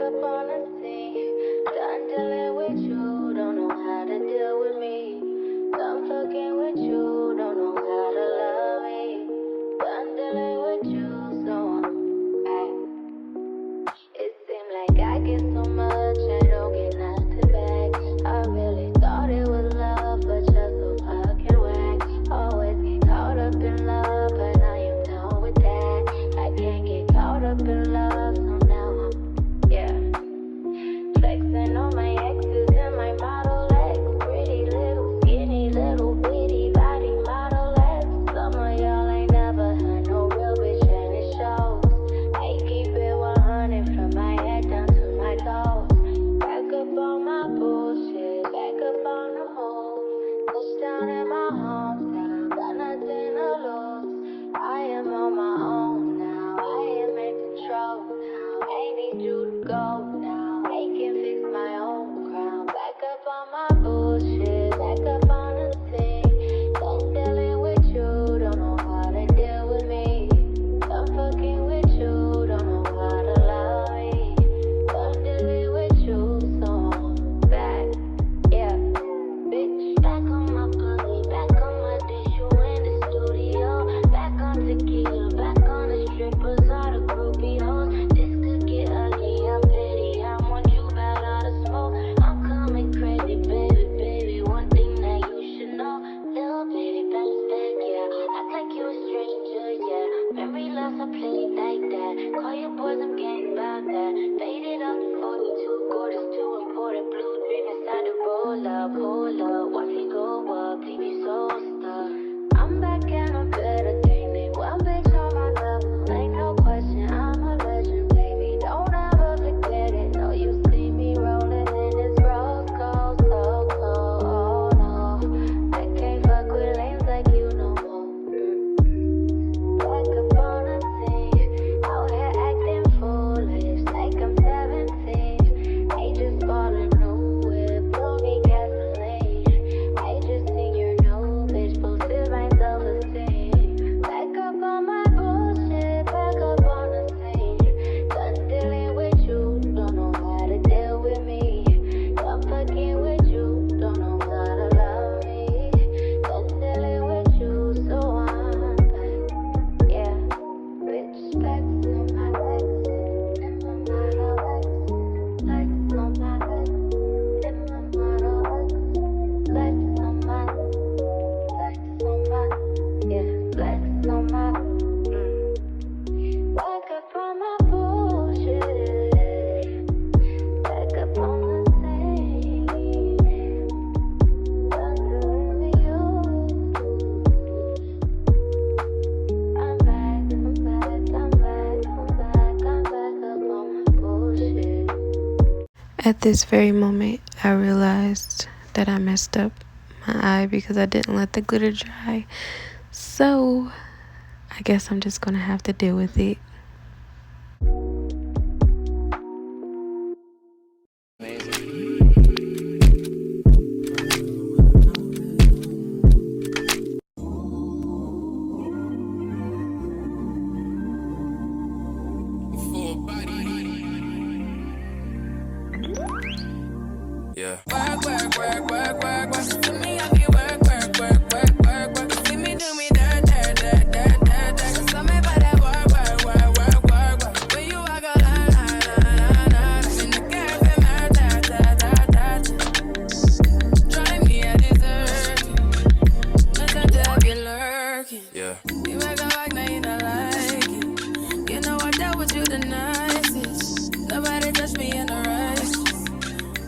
up on the scene. Done dealing with you, don't know how to deal with me. Done fucking with you, don't know how to love me. Done dealing with you, so it seemed like I get so much, I don't get nothing back. I really thought it was love, but you're so fucking whack. Always get caught up in love, but I am done with that. I can't get caught up in love, so now I'm, flexing on my exes and my Model X. Pretty little, skinny, little bitty body Model X. Some of y'all ain't never had no real bitch and it shows. I keep it 100 from my head down to my toes. Back up on my bullshit, back up on the move. Touchdown in my hometown, got nothing to lose. I am on my own now, I am in control now. I need you to go now, I can fix my own crown. Back up on my bullshit, back up on the scene. Done dealing with you, don't know how to deal with me. Done fucking with you, don't know how to love me. Done dealing with you, so I'm back, bitch. Back on my booty, back on my dish, you in the studio. Back on tequila, back on the strippers, all the groupie hoes. This could get ugly, I'm petty, I want you bad out of smoke. I'm coming crazy, baby, baby, one thing that you should know. Little baby, bounce back, act like you a stranger, Memory loss, I play like that. Call your boys, I'm getting about that. Faded off the 42, quarters too important. Blue dream inside the roll up, hold up. Watch me go up, leave you so stuck. I'm back and I'm better than they. One bitch on my level, ain't no question, I'm a legend, baby. Don't ever forget it. No, you see me rolling in this rose gold, so cold. Oh no, I can't fuck with lames like you no more. Back up on the scene, out here acting foolish, like I'm 17. I just bought a new whip, don't need gasoline. I just seen your new bitch, boosted my self-esteem. Back up on my bullshit, back up on the scene. Done dealing with you, don't know how to deal with me. Done fucking with you, don't know how to love me. Done dealing with you, so I'm back, bitch. Flex on my legs, in my Model X. Flex on my legs, in my Model X. Flex on my, flex on my, flex on my. Back up on my bullshit, back up on the scene. Done dealing with you. I'm back, I'm back, I'm back, I'm back, I'm back up on my bullshit. At this very moment, I realized that I messed up my eye because I didn't let the glitter dry. So, I guess I'm just gonna have to deal with it. Yeah. Work, work, work, work, work, work. To me, I be work, work, work, work, work, work. See me do me dirt, dirt, dirt, dirt, dirt, dirt. So me by that work, work, work, work, work, work. When you walk a line, line, line, line, line. In the cafe, murder, dirt, dirt, dirt. Drive me a dessert. Listen to have you lurking. Yeah. You make a like, now you don't like it. You know I dealt with you the nicest. Nobody touched me in the right.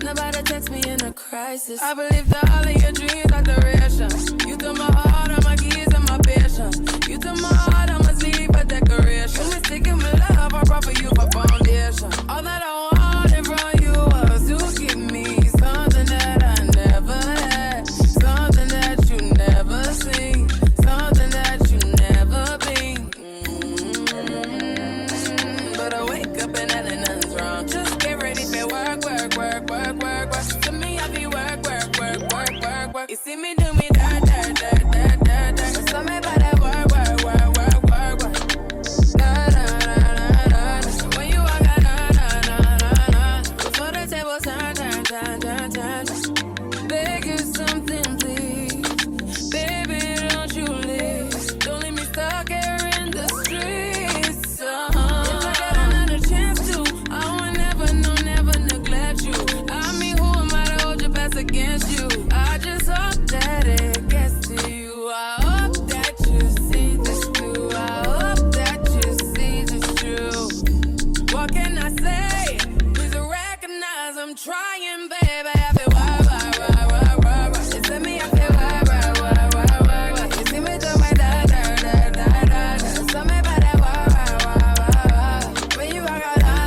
Nobody text me in a crisis. I believe that all of your dreams are duration. You took my heart, all my keys, and my patience. You took my heart, I must leave a decoration. You mistaken my love, I brought for you for foundation. All that I wanted from you was to give me something that I never had, something that you never seen, something that you never been. But I wake up and nothing's wrong. Just get ready for work, work, work, work, work, work. To me, I be work, work, work, work, work, work. You see me do me dirt, dirt, dirt, dirt, dirt, dirt. So me by that work, work, work, work, work, work. Na na na na na na. When you walk out, na na na na na. I'm trying, baby. I feel work. She said me, I feel work. You see me do my da. So me by that work. When you walk out, la.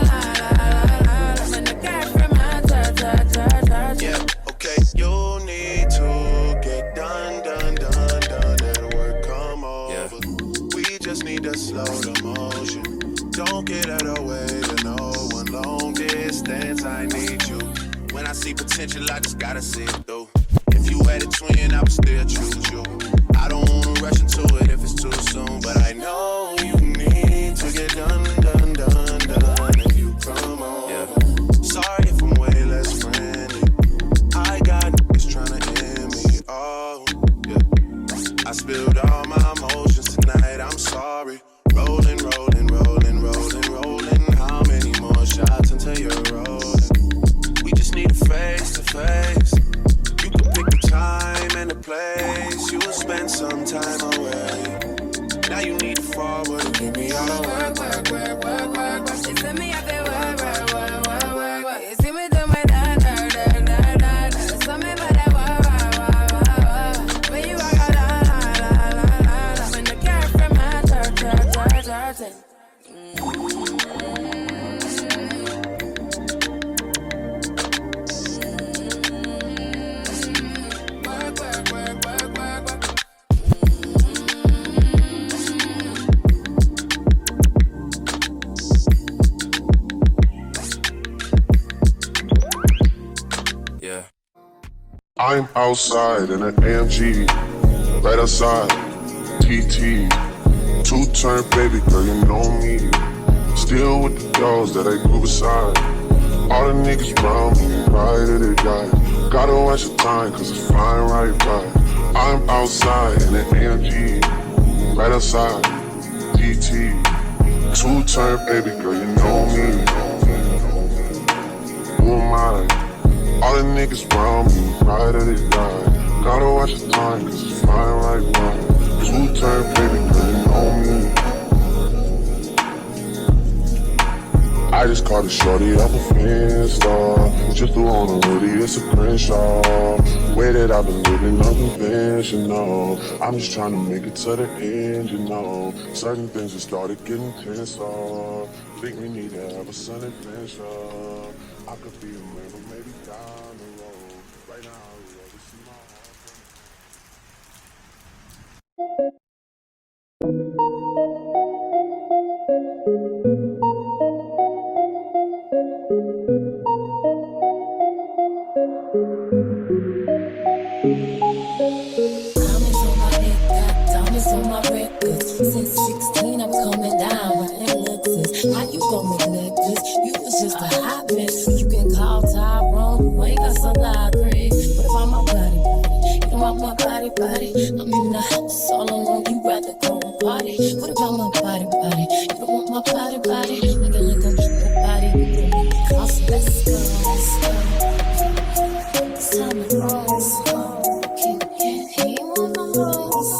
When the cash from my touch. Yeah, okay, you need to get done. Let work come over. Yeah. We just need to slow the motion. Don't get out of the way to no one. Long distance, I need you. When I see potential, I just gotta see it through. If you had a twin, I would still choose you. I don't wanna rush into it if it's too soon, but I know you need to get done. If you come on, yeah. Sorry if I'm way less friendly. I got niggas tryna end me. Oh, yeah. I spilled all my emotions tonight. I'm sorry. Rolling. How many more shots until you're rolling? We just need a face to face. You can pick the time and the place. You will spend some time away. Now you need to forward and give me all the work. She said me, I feel work. You see me do my da. So me by that work. When you walk out, la. When the cash from my touch. Yeah. I'm outside in an AMG, right outside, TT. Two-turn baby girl, you know me. Still with the girls that I grew beside. All the niggas round me, ride or they die. Gotta watch the time, cause it's flying right by. I'm outside in an AMG, right outside, TT. Two-turn baby girl, you know me. Who am I? All the niggas round me, ride or they die. Gotta watch the time, cause it's flying right by. Two-turn baby girl, you know me. I just caught a shorty off a Finsta. Just threw on a hoodie, it's a Crenshaw. Way that I've been living unconventional. I'm just trying to make it to the end, you know. Certain things have started getting tenser. Think we need to have a sun adventure. I could be a man, but maybe down the road. Right now, I'd rather see my Diamonds on my records. Since 16, I'm coming down with Lexus. How you gon' neglect this? You was just a hot mess. You can call Tyrone, you ain't got some library. What about my body? You don't want my body? I'm in the house all alone, you rather go and party. What about my body? You don't want my body? Nigga, look at nobody, you don't make it cost. Let's go. It's time to roll. Can't hear on my rolls.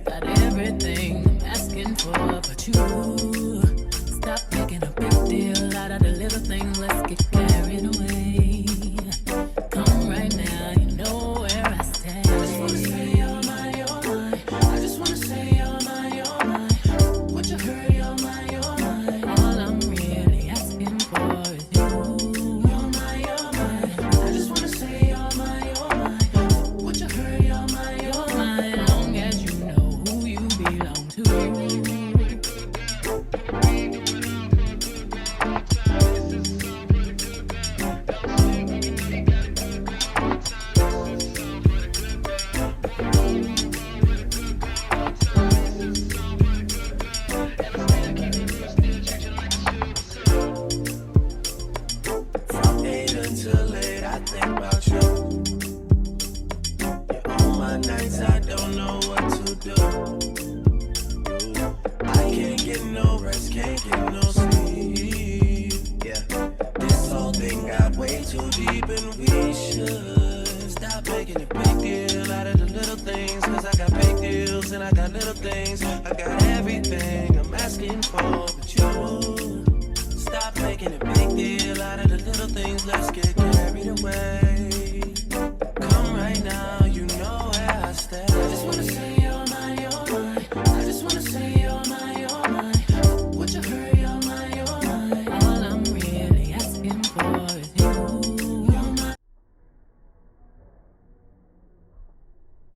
Got everything I'm asking for, but you stop making a big deal out of the little things. Let's get carried away. Come right now, you know where I stand. I just wanna say you're mine, you're mine. I just wanna say you're mine, you're mine. Would you hurry, you're mine, you're mine. All I'm really asking for is you. You're mine, you're mine. I just wanna say you're mine, you're mine. Would you hurry, you're mine, you're mine. Long as you know who you belong to. From 8 until late, I think about you. Yeah, on my nights, I don't know what to do. I can't get no rest, can't get no sleep. Yeah, this whole thing got way too deep, and we should stop making a big deal out of the little things. Cause I got big deals and I got little things. I got everything I'm asking for, but you stop making a big deal out of the little things. Let's get carried away.